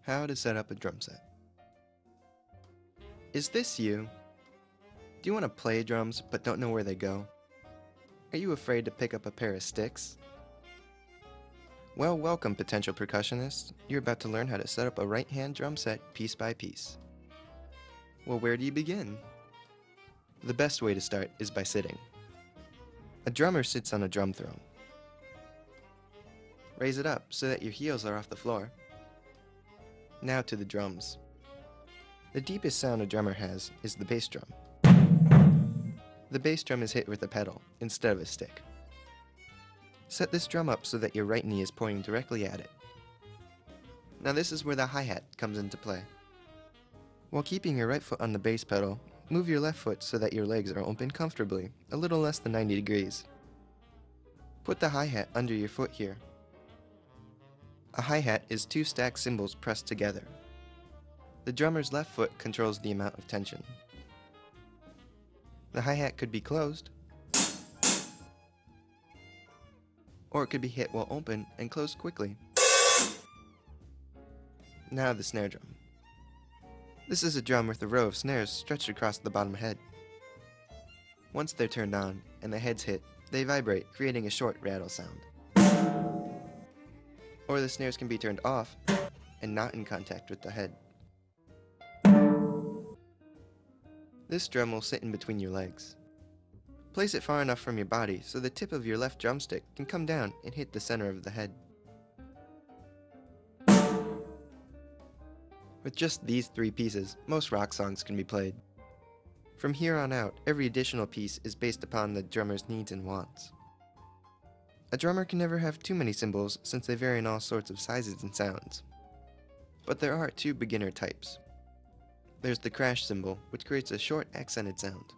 How to set up a drum set. Is this you? Do you want to play drums but don't know where they go? Are you afraid to pick up a pair of sticks? Well, welcome potential percussionists. You're about to learn how to set up a right-hand drum set piece by piece. Well, where do you begin? The best way to start is by sitting. A drummer sits on a drum throne. Raise it up so that your heels are off the floor. Now to the drums. The deepest sound a drummer has is the bass drum. The bass drum is hit with a pedal instead of a stick. Set this drum up so that your right knee is pointing directly at it. Now this is where the hi-hat comes into play. While keeping your right foot on the bass pedal, move your left foot so that your legs are open comfortably, a little less than 90 degrees. Put the hi-hat under your foot here. A hi-hat is two stacked cymbals pressed together. The drummer's left foot controls the amount of tension. The hi-hat could be closed, or it could be hit while open and closed quickly. Now the snare drum. This is a drum with a row of snares stretched across the bottom head. Once they're turned on and the heads hit, they vibrate, creating a short rattle sound. Or the snares can be turned off and not in contact with the head. This drum will sit in between your legs. Place it far enough from your body so the tip of your left drumstick can come down and hit the center of the head. With just these three pieces, most rock songs can be played. From here on out, every additional piece is based upon the drummer's needs and wants. A drummer can never have too many cymbals since they vary in all sorts of sizes and sounds. But there are two beginner types. There's the crash cymbal, which creates a short accented sound.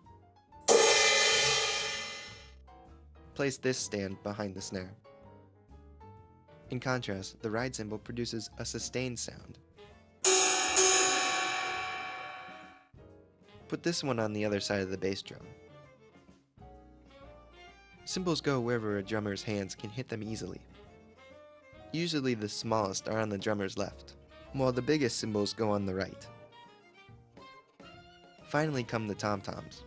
Place this stand behind the snare. In contrast, the ride cymbal produces a sustained sound. Put this one on the other side of the bass drum. Cymbals go wherever a drummer's hands can hit them easily. Usually the smallest are on the drummer's left, while the biggest cymbals go on the right. Finally come the tom-toms.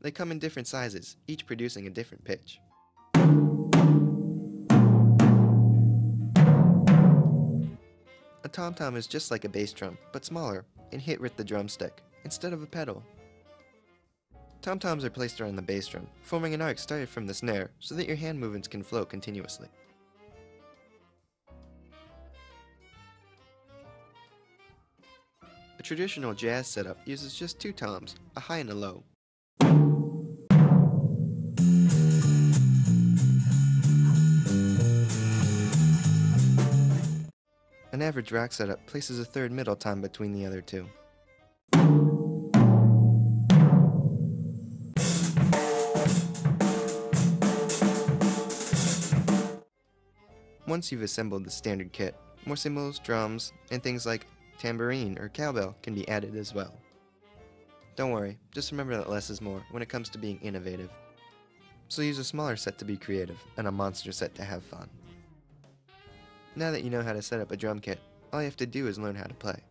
They come in different sizes, each producing a different pitch. A tom-tom is just like a bass drum, but smaller, and hit with the drumstick, instead of a pedal. Tom-toms are placed around the bass drum, forming an arc started from the snare, so that your hand movements can flow continuously. A traditional jazz setup uses just two toms, a high and a low. An average rock setup places a third middle tom between the other two. Once you've assembled the standard kit, more cymbals, drums, and things like tambourine or cowbell can be added as well. Don't worry, just remember that less is more when it comes to being innovative. So use a smaller set to be creative and a monster set to have fun. Now that you know how to set up a drum kit, all you have to do is learn how to play.